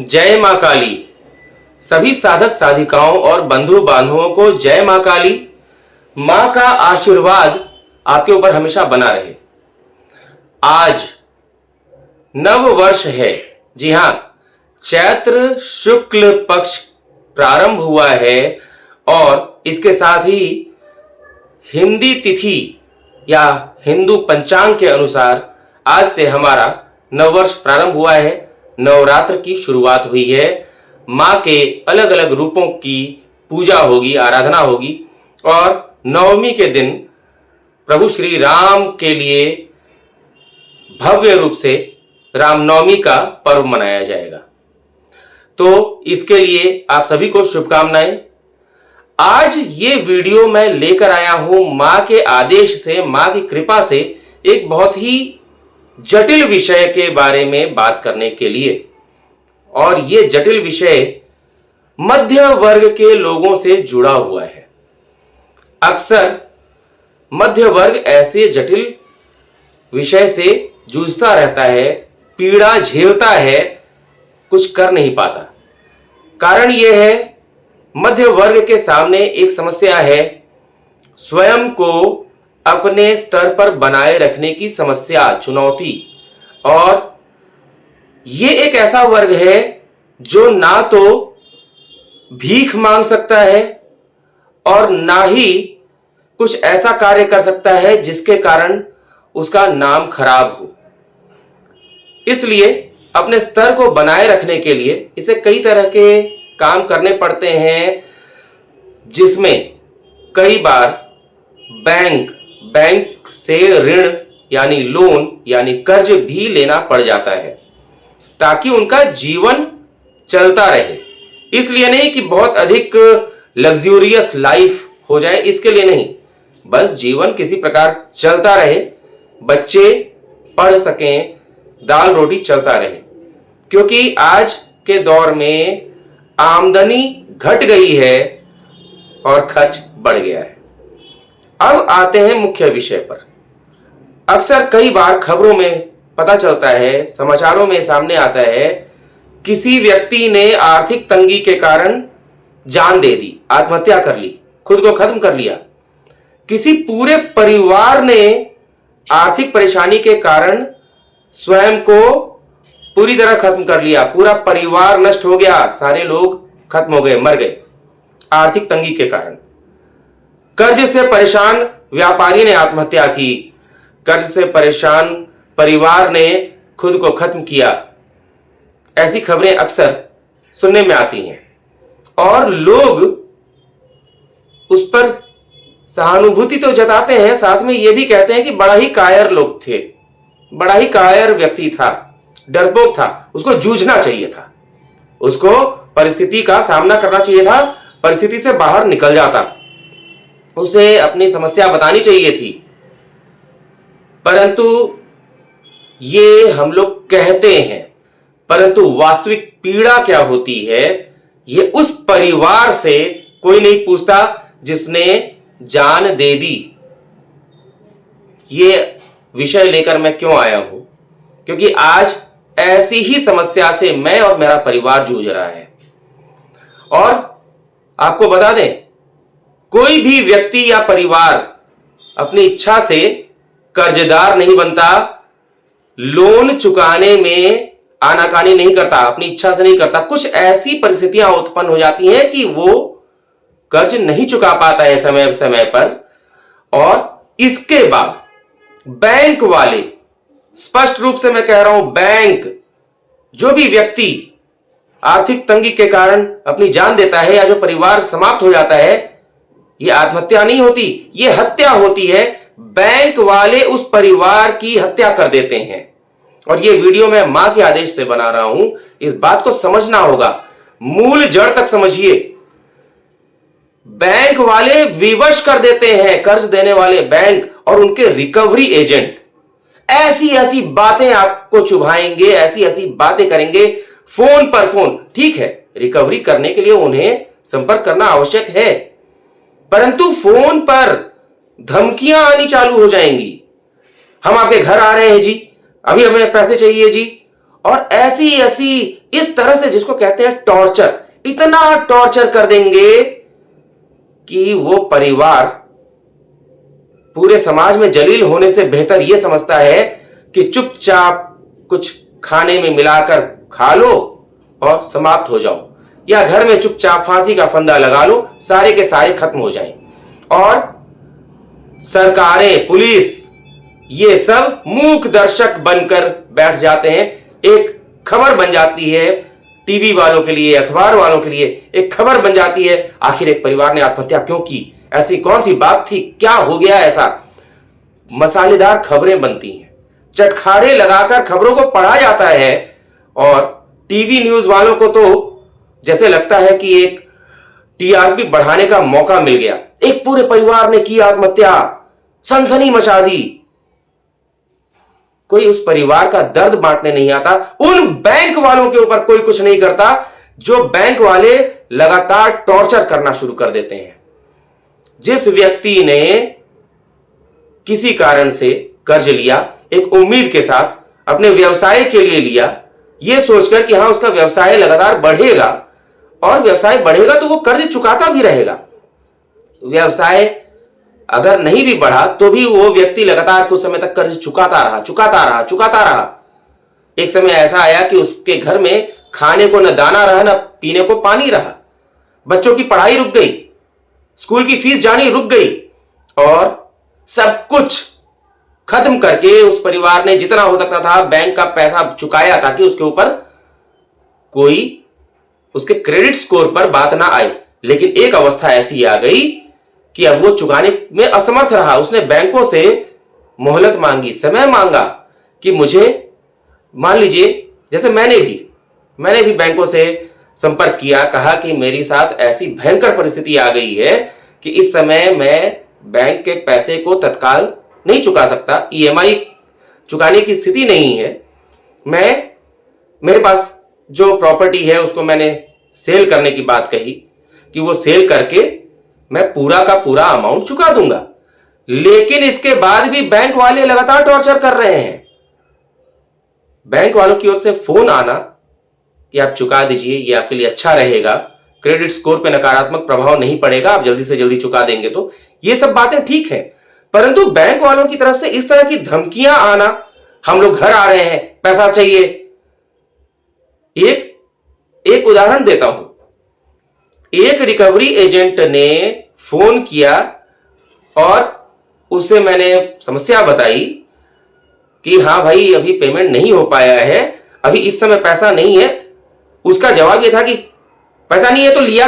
जय मां काली। सभी साधक साधिकाओं और बंधु बांधवों को जय मां काली। मां का आशीर्वाद आपके ऊपर हमेशा बना रहे। आज नव वर्ष है। जी हां, चैत्र शुक्ल पक्ष प्रारंभ हुआ है और इसके साथ ही हिंदी तिथि या हिंदू पंचांग के अनुसार आज से हमारा नववर्ष प्रारंभ हुआ है। नवरात्र की शुरुआत हुई है। मां के अलग अलग रूपों की पूजा होगी, आराधना होगी और नवमी के दिन प्रभु श्री राम के लिए भव्य रूप से रामनवमी का पर्व मनाया जाएगा। तो इसके लिए आप सभी को शुभकामनाएं। आज ये वीडियो मैं लेकर आया हूं मां के आदेश से, मां की कृपा से एक बहुत ही जटिल विषय के बारे में बात करने के लिए। और ये जटिल विषय मध्य वर्ग के लोगों से जुड़ा हुआ है। अक्सर मध्य वर्ग ऐसे जटिल विषय से जूझता रहता है, पीड़ा झेलता है, कुछ कर नहीं पाता। कारण यह है, मध्य वर्ग के सामने एक समस्या है, स्वयं को अपने स्तर पर बनाए रखने की समस्या, चुनौती। और ये एक ऐसा वर्ग है जो ना तो भीख मांग सकता है और ना ही कुछ ऐसा कार्य कर सकता है जिसके कारण उसका नाम खराब हो। इसलिए अपने स्तर को बनाए रखने के लिए इसे कई तरह के काम करने पड़ते हैं, जिसमें कई बार बैंक से ऋण यानी लोन यानी कर्ज भी लेना पड़ जाता है ताकि उनका जीवन चलता रहे। इसलिए नहीं कि बहुत अधिक लग्जूरियस लाइफ हो जाए, इसके लिए नहीं, बस जीवन किसी प्रकार चलता रहे, बच्चे पढ़ सकें, दाल रोटी चलता रहे। क्योंकि आज के दौर में आमदनी घट गई है और खर्च बढ़ गया है। अब आते हैं मुख्य विषय पर। अक्सर कई बार खबरों में पता चलता है, समाचारों में सामने आता है, किसी व्यक्ति ने आर्थिक तंगी के कारण जान दे दी, आत्महत्या कर ली, खुद को खत्म कर लिया। किसी पूरे परिवार ने आर्थिक परेशानी के कारण स्वयं को पूरी तरह खत्म कर लिया, पूरा परिवार नष्ट हो गया, सारे लोग खत्म हो गए, मर गए आर्थिक तंगी के कारण। कर्ज से परेशान व्यापारी ने आत्महत्या की, कर्ज से परेशान परिवार ने खुद को खत्म किया। ऐसी खबरें अक्सर सुनने में आती हैं और लोग उस पर सहानुभूति तो जताते हैं, साथ में यह भी कहते हैं कि बड़ा ही कायर लोग थे, बड़ा ही कायर व्यक्ति था, डरपोक था, उसको जूझना चाहिए था, उसको परिस्थिति का सामना करना चाहिए था, परिस्थिति से बाहर निकल जाता, उसे अपनी समस्या बतानी चाहिए थी। परंतु ये हम लोग कहते हैं, परंतु वास्तविक पीड़ा क्या होती है ये उस परिवार से कोई नहीं पूछता जिसने जान दे दी। ये विषय लेकर मैं क्यों आया हूं? क्योंकि आज ऐसी ही समस्या से मैं और मेरा परिवार जूझ रहा है। और आपको बता दें, कोई भी व्यक्ति या परिवार अपनी इच्छा से कर्जदार नहीं बनता, लोन चुकाने में आनाकानी नहीं करता, अपनी इच्छा से नहीं करता। कुछ ऐसी परिस्थितियां उत्पन्न हो जाती हैं कि वो कर्ज नहीं चुका पाता है समय समय पर, और इसके बाद बैंक वाले, स्पष्ट रूप से मैं कह रहा हूं, बैंक, जो भी व्यक्ति आर्थिक तंगी के कारण अपनी जान देता है या जो परिवार समाप्त हो जाता है, यह आत्महत्या नहीं होती, यह हत्या होती है। बैंक वाले उस परिवार की हत्या कर देते हैं। और यह वीडियो मैं मां के आदेश से बना रहा हूं, इस बात को समझना होगा, मूल जड़ तक समझिए। बैंक वाले विवश कर देते हैं, कर्ज देने वाले बैंक और उनके रिकवरी एजेंट ऐसी ऐसी बातें आपको चुभाएंगे, ऐसी ऐसी बातें करेंगे, फोन पर फोन। ठीक है, रिकवरी करने के लिए उन्हें संपर्क करना आवश्यक है, परंतु फोन पर धमकियां आनी चालू हो जाएंगी। हम आपके घर आ रहे हैं जी, अभी हमें पैसे चाहिए जी, और ऐसी ऐसी इस तरह से जिसको कहते हैं टॉर्चर, इतना टॉर्चर कर देंगे कि वो परिवार पूरे समाज में जलील होने से बेहतर यह समझता है कि चुपचाप कुछ खाने में मिलाकर खा लो और समाप्त हो जाओ, या घर में चुपचाप फांसी का फंदा लगा लो, सारे के सारे खत्म हो जाएं। और सरकारें, पुलिस, ये सब मूक दर्शक बनकर बैठ जाते हैं। एक खबर बन जाती है टीवी वालों के लिए, अखबार वालों के लिए एक खबर बन जाती है, आखिर एक परिवार ने आत्महत्या क्यों की, ऐसी कौन सी बात थी, क्या हो गया ऐसा। मसालेदार खबरें बनती हैं, चटखारे लगाकर खबरों को पढ़ा जाता है, और टीवी न्यूज वालों को तो जैसे लगता है कि एक टीआरपी बढ़ाने का मौका मिल गया। एक पूरे परिवार ने की आत्महत्या, सनसनी मचा दी। कोई उस परिवार का दर्द बांटने नहीं आता, उन बैंक वालों के ऊपर कोई कुछ नहीं करता जो बैंक वाले लगातार टॉर्चर करना शुरू कर देते हैं। जिस व्यक्ति ने किसी कारण से कर्ज लिया, एक उम्मीद के साथ अपने व्यवसाय के लिए लिया, यह सोचकर कि हां उसका व्यवसाय लगातार बढ़ेगा, और व्यवसाय बढ़ेगा तो वो कर्ज चुकाता भी रहेगा। व्यवसाय अगर नहीं भी बढ़ा तो भी वो व्यक्ति लगातार कुछ समय तक कर्ज चुकाता रहा। एक समय ऐसा आया कि उसके घर में खाने को न दाना रहा, न पीने को पानी रहा। बच्चों की पढ़ाई रुक गई, स्कूल की फीस जानी रुक गई, और सब कुछ खत्म करके उस परिवार ने जितना हो सकता था बैंक का पैसा चुकाया ताकि उसके ऊपर कोई, उसके क्रेडिट स्कोर पर बात ना आए। लेकिन एक अवस्था ऐसी आ गई कि अब वो चुकाने में असमर्थ रहा। उसने बैंकों से मोहलत मांगी, समय मांगा कि मुझे, मान लीजिए जैसे मैंने भी बैंकों से संपर्क किया, कहा कि मेरी साथ ऐसी भयंकर परिस्थिति आ गई है कि इस समय मैं बैंक के पैसे को तत्काल नहीं चुका सकता, ईएमआई चुकाने की स्थिति नहीं है। मेरे पास जो प्रॉपर्टी है उसको मैंने सेल करने की बात कही कि वो सेल करके मैं पूरा का पूरा अमाउंट चुका दूंगा। लेकिन इसके बाद भी बैंक वाले लगातार टॉर्चर कर रहे हैं। बैंक वालों की ओर से फोन आना कि आप चुका दीजिए, ये आपके लिए अच्छा रहेगा, क्रेडिट स्कोर पे नकारात्मक प्रभाव नहीं पड़ेगा, आप जल्दी से जल्दी चुका देंगे तो। ये सब बातें ठीक है, परंतु बैंक वालों की तरफ से इस तरह की धमकियां आना, हम लोग घर आ रहे हैं, पैसा चाहिए। एक उदाहरण देता हूं। एक रिकवरी एजेंट ने फोन किया और उसे मैंने समस्या बताई कि हां भाई अभी पेमेंट नहीं हो पाया है, अभी इस समय पैसा नहीं है। उसका जवाब यह था कि पैसा नहीं है तो लिया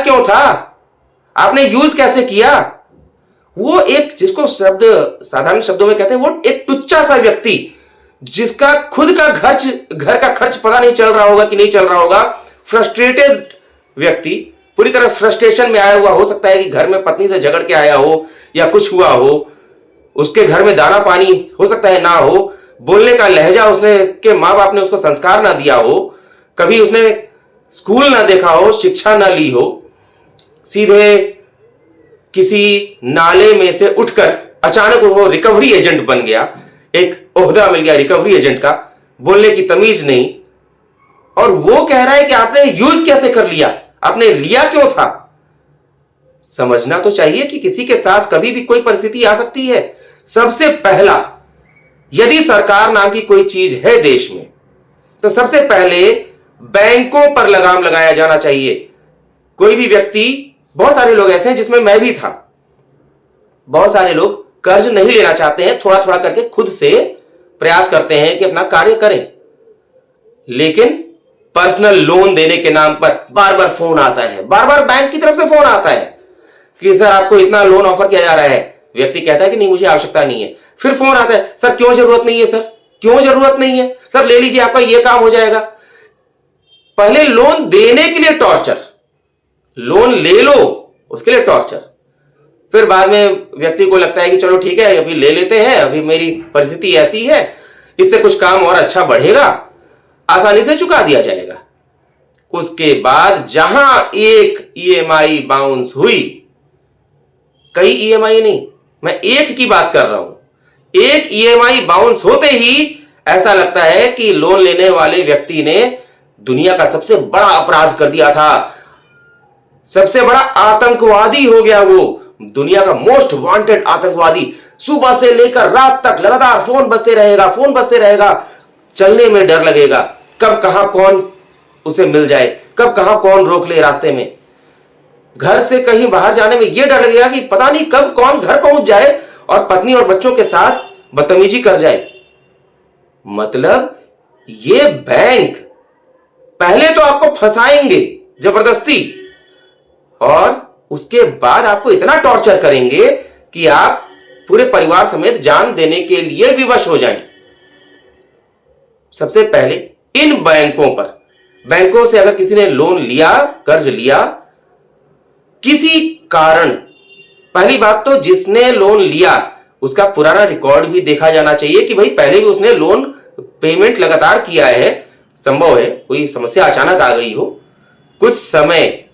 क्यों था, आपने यूज कैसे किया। वो एक, जिसको शब्द साधारण शब्दों में कहते हैं, वो एक टुच्चा सा व्यक्ति, जिसका खुद का घर का खर्च पता नहीं चल रहा होगा कि नहीं चल रहा होगा, फ्रस्ट्रेटेड व्यक्ति, पूरी तरह फ्रस्ट्रेशन में आया हुआ, हो सकता है कि घर में पत्नी से झगड़ के आया हो या कुछ हुआ हो, उसके घर में दाना पानी हो सकता है ना हो, बोलने का लहजा उसने के माँ बाप ने उसको संस्कार ना दिया हो, कभी उसने स्कूल ना देखा हो, शिक्षा ना ली हो, सीधे किसी नाले में से उठकर अचानक वो रिकवरी एजेंट बन गया, एक ओहदा मिल गया रिकवरी एजेंट का, बोलने की तमीज नहीं, और वो कह रहा है कि आपने यूज कैसे कर लिया, आपने लिया क्यों था। समझना तो चाहिए कि किसी के साथ कभी भी कोई परिस्थिति आ सकती है। सबसे पहला, यदि सरकार नाम की कोई चीज है देश में, तो सबसे पहले बैंकों पर लगाम लगाया जाना चाहिए। कोई भी व्यक्ति, बहुत सारे लोग ऐसे हैं जिसमें मैं भी था, बहुत सारे लोग कर्ज नहीं लेना चाहते हैं, थोड़ा थोड़ा करके खुद से प्रयास करते हैं कि अपना कार्य करें, लेकिन पर्सनल लोन देने के नाम पर बार बार फोन आता है, बार बार बैंक की तरफ से फोन आता है कि सर आपको इतना लोन ऑफर किया जा रहा है। व्यक्ति कहता है कि नहीं मुझे आवश्यकता नहीं है, फिर फोन आता है, सर क्यों जरूरत नहीं है, सर क्यों जरूरत नहीं है, सर ले लीजिए आपका ये काम हो जाएगा। पहले लोन देने के लिए टॉर्चर, लोन ले लो उसके लिए टॉर्चर, फिर बाद में व्यक्ति को लगता है कि चलो ठीक है अभी ले लेते हैं, अभी मेरी परिस्थिति ऐसी है, इससे कुछ काम और अच्छा बढ़ेगा, आसानी से चुका दिया जाएगा। उसके बाद जहां एक ईएमआई बाउंस हुई, कई ईएमआई नहीं, मैं एक की बात कर रहा हूं, एक ईएमआई बाउंस होते ही ऐसा लगता है कि लोन लेने वाले व्यक्ति ने दुनिया का सबसे बड़ा अपराध कर दिया था, सबसे बड़ा आतंकवादी हो गया, वो दुनिया का मोस्ट वांटेड आतंकवादी। सुबह से लेकर रात तक लगातार फोन बजते रहेगा, फोन बजते रहेगा, चलने में डर लगेगा, कब कहां कौन उसे मिल जाए, कब कहां कौन रोक ले रास्ते में। घर से कहीं बाहर जाने में यह डर लगेगा कि पता नहीं कब कौन घर पहुंच जाए और पत्नी और बच्चों के साथ बदतमीजी कर जाए। मतलब ये बैंक पहले तो आपको फंसाएंगे जबरदस्ती और उसके बाद आपको इतना टॉर्चर करेंगे कि आप पूरे परिवार समेत जान देने के लिए विवश हो जाएं। सबसे पहले इन बैंकों से अगर किसी ने लोन लिया, कर्ज लिया किसी कारण, पहली बात तो जिसने लोन लिया उसका पुराना रिकॉर्ड भी देखा जाना चाहिए कि भाई पहले भी उसने लोन पेमेंट लगातार किया है। संभव है कोई समस्या अचानक आ गई हो कुछ समय,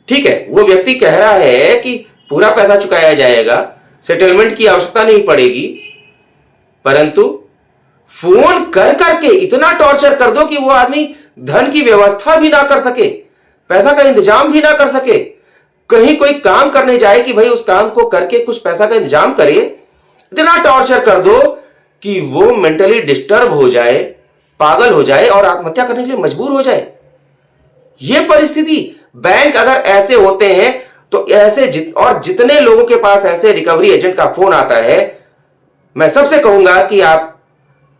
ठीक है, वो व्यक्ति कह रहा है कि पूरा पैसा चुकाया जाएगा, सेटलमेंट की आवश्यकता नहीं पड़ेगी, परंतु फोन कर करके इतना टॉर्चर कर दो कि वो आदमी धन की व्यवस्था भी ना कर सके, पैसा का इंतजाम भी ना कर सके, कहीं कोई काम करने जाए कि भाई उस काम को करके कुछ पैसा का इंतजाम करे, इतना टॉर्चर कर दो कि वो मेंटली डिस्टर्ब हो जाए, पागल हो जाए और आत्महत्या करने के लिए मजबूर हो जाए। यह परिस्थिति, बैंक अगर ऐसे होते हैं तो ऐसे जितने लोगों के पास ऐसे रिकवरी एजेंट का फोन आता है, मैं सबसे कहूंगा कि आप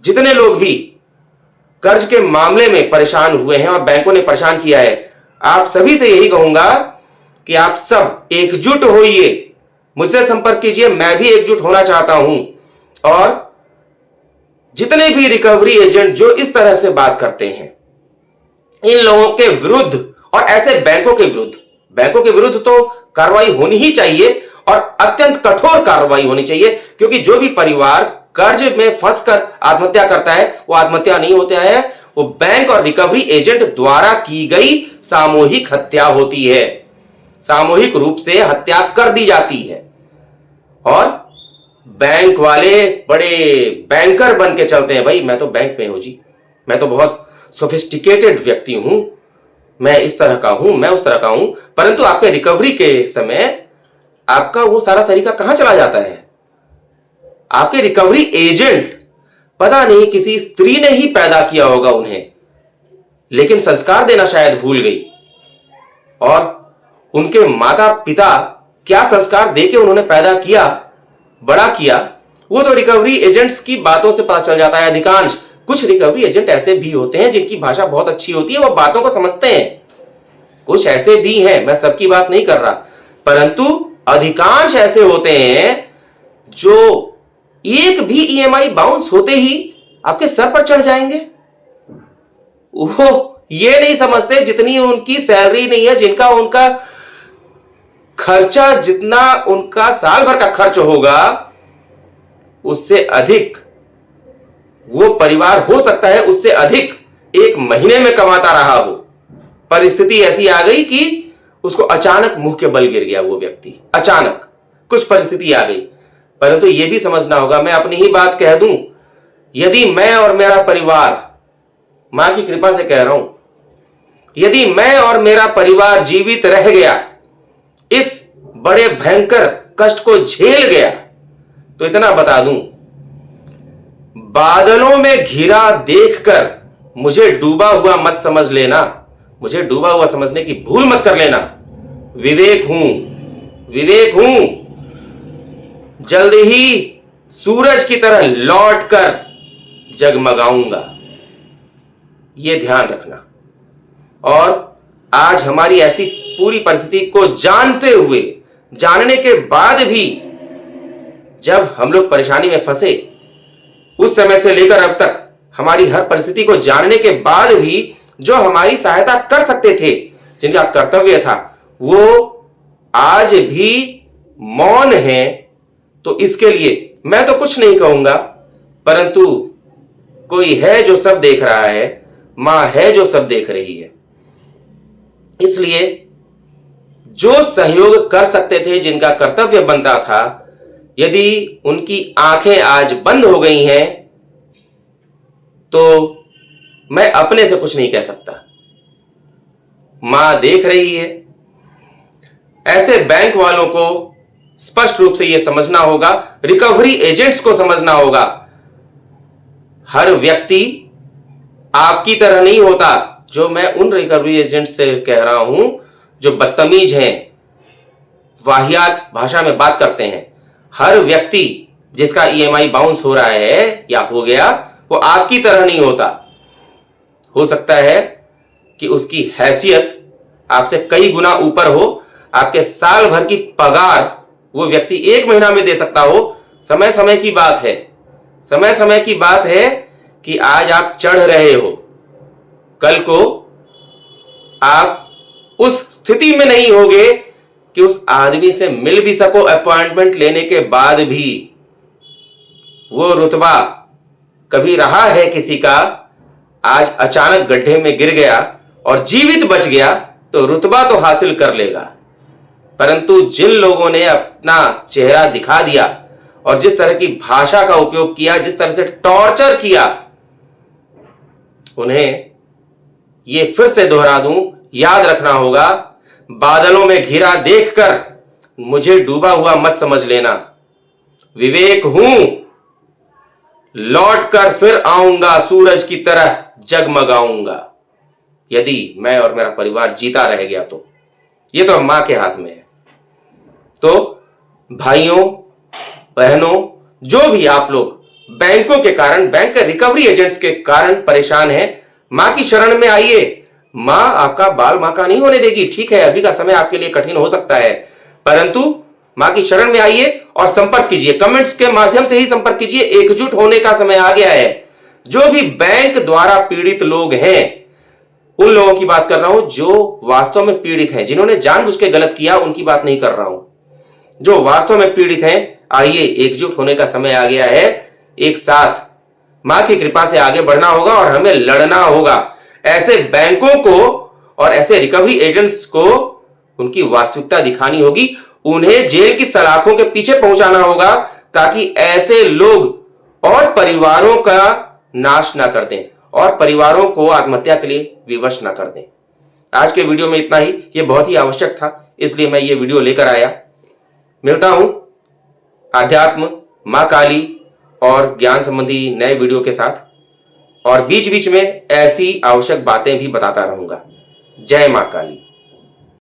जितने लोग भी कर्ज के मामले में परेशान हुए हैं और बैंकों ने परेशान किया है, आप सभी से यही कहूंगा कि आप सब एकजुट होइए, मुझसे संपर्क कीजिए, मैं भी एकजुट होना चाहता हूं। और जितने भी रिकवरी एजेंट जो इस तरह से बात करते हैं, इन लोगों के विरुद्ध और ऐसे बैंकों के विरुद्ध तो कार्रवाई होनी ही चाहिए और अत्यंत कठोर कार्रवाई होनी चाहिए, क्योंकि जो भी परिवार कर्ज में फंसकर आत्महत्या करता है वो आत्महत्या नहीं होता है, वो बैंक और रिकवरी एजेंट द्वारा की गई सामूहिक हत्या होती है, सामूहिक रूप से हत्या कर दी जाती है। और बैंक वाले बड़े बैंकर बन के चलते हैं, भाई मैं तो बैंक में हूं जी, मैं तो बहुत सोफिस्टिकेटेड व्यक्ति हूं, मैं इस तरह का हूं, मैं उस तरह का हूं, परंतु आपके रिकवरी के समय आपका वो सारा तरीका कहां चला जाता है। आपके रिकवरी एजेंट पता नहीं किसी स्त्री ने ही पैदा किया होगा उन्हें, लेकिन संस्कार देना शायद भूल गई, और उनके माता पिता क्या संस्कार देके उन्होंने पैदा किया, बड़ा किया, वो तो रिकवरी एजेंट्स की बातों से पता चल जाता है। अधिकांश, कुछ रिकवरी एजेंट ऐसे भी होते हैं जिनकी भाषा बहुत अच्छी होती है, वो बातों को समझते हैं, कुछ ऐसे भी हैं, मैं सबकी बात नहीं कर रहा, परंतु अधिकांश ऐसे होते हैं जो एक भी ईएमआई बाउंस होते ही आपके सर पर चढ़ जाएंगे। वो ये नहीं समझते जितनी उनकी सैलरी नहीं है, जिनका उनका खर्चा, जितना उनका साल भर का खर्च होगा उससे अधिक वो परिवार हो सकता है, उससे अधिक एक महीने में कमाता रहा हो। परिस्थिति ऐसी आ गई कि उसको अचानक मुंह के बल गिर गया वो व्यक्ति, अचानक कुछ परिस्थिति आ गई। परंतु यह भी समझना होगा, मैं अपनी ही बात कह दूं, यदि मैं और मेरा परिवार, मां की कृपा से कह रहा हूं, यदि मैं और मेरा परिवार जीवित रह गया, इस बड़े भयंकर कष्ट को झेल गया, तो इतना बता दूं, बादलों में घिरा देखकर मुझे डूबा हुआ मत समझ लेना, मुझे डूबा हुआ समझने की भूल मत कर लेना। विवेक हूं, जल्द ही सूरज की तरह लौटकर जगमगाऊंगा, यह ध्यान रखना। और आज हमारी ऐसी पूरी परिस्थिति को जानते हुए, जानने के बाद भी जब हम लोग परेशानी में फंसे, उस समय से लेकर अब तक हमारी हर परिस्थिति को जानने के बाद भी जो हमारी सहायता कर सकते थे, जिनका कर्तव्य था, वो आज भी मौन है। तो इसके लिए मैं तो कुछ नहीं कहूंगा, परंतु कोई है जो सब देख रहा है, मां है जो सब देख रही है। इसलिए जो सहयोग कर सकते थे, जिनका कर्तव्य बनता था, यदि उनकी आंखें आज बंद हो गई हैं, तो मैं अपने से कुछ नहीं कह सकता। मां देख रही है। ऐसे बैंक वालों को स्पष्ट रूप से यह समझना होगा, रिकवरी एजेंट्स को समझना होगा, हर व्यक्ति आपकी तरह नहीं होता। जो मैं उन रिकवरी एजेंट्स से कह रहा हूं जो बदतमीज हैं, वाहियात भाषा में बात करते हैं। हर व्यक्ति जिसका ईएमआई बाउंस हो रहा है या हो गया, वो आपकी तरह नहीं होता। हो सकता है कि उसकी हैसियत आपसे कई गुना ऊपर हो, आपके साल भर की पगार वो व्यक्ति 1 महीना में दे सकता हो। समय समय की बात है, समय समय की बात है कि आज आप चढ़ रहे हो, कल को आप उस स्थिति में नहीं होगे कि उस आदमी से मिल भी सको अपॉइंटमेंट लेने के बाद भी। वो रुतबा कभी रहा है किसी का, आज अचानक गड्ढे में गिर गया और जीवित बच गया तो रुतबा तो हासिल कर लेगा। परंतु जिन लोगों ने अपना चेहरा दिखा दिया और जिस तरह की भाषा का उपयोग किया, जिस तरह से टॉर्चर किया, उन्हें यह फिर से दोहरा दूं, याद रखना होगा, बादलों में घिरा देखकर मुझे डूबा हुआ मत समझ लेना। विवेक हूं, लौट कर फिर आऊंगा, सूरज की तरह जगमगाऊंगा। यदि मैं और मेरा परिवार जीता रह गया तो यह तो मां के हाथ में है। तो भाइयों बहनों, जो भी आप लोग बैंकों के कारण, बैंक के रिकवरी एजेंट्स के कारण परेशान हैं, मां की शरण में आइए। मां आपका बाल बांका नहीं होने देगी। ठीक है, अभी का समय आपके लिए कठिन हो सकता है, परंतु मां की शरण में आइए और संपर्क कीजिए। कमेंट्स के माध्यम से ही संपर्क कीजिए। एकजुट होने का समय आ गया है। जो भी बैंक द्वारा पीड़ित लोग हैं, उन लोगों की बात कर रहा हूं जो वास्तव में पीड़ित हैं। जिन्होंने जानबूझ के गलत किया उनकी बात नहीं कर रहा हूं। जो वास्तव में पीड़ित हैं, आइए, एकजुट होने का समय आ गया है। एक साथ मां की कृपा से आगे बढ़ना होगा और हमें लड़ना होगा। ऐसे बैंकों को और ऐसे रिकवरी एजेंट्स को उनकी वास्तविकता दिखानी होगी। उन्हें जेल की सलाखों के पीछे पहुंचाना होगा ताकि ऐसे लोग और परिवारों का नाश ना कर दें और परिवारों को आत्महत्या के लिए विवश ना कर दें। आज के वीडियो में इतना ही। यह बहुत ही आवश्यक था, इसलिए मैं ये वीडियो लेकर आया। मिलता हूं आध्यात्म, मां काली और ज्ञान संबंधी नए वीडियो के साथ, और बीच बीच में ऐसी आवश्यक बातें भी बताता रहूंगा। जय मां काली।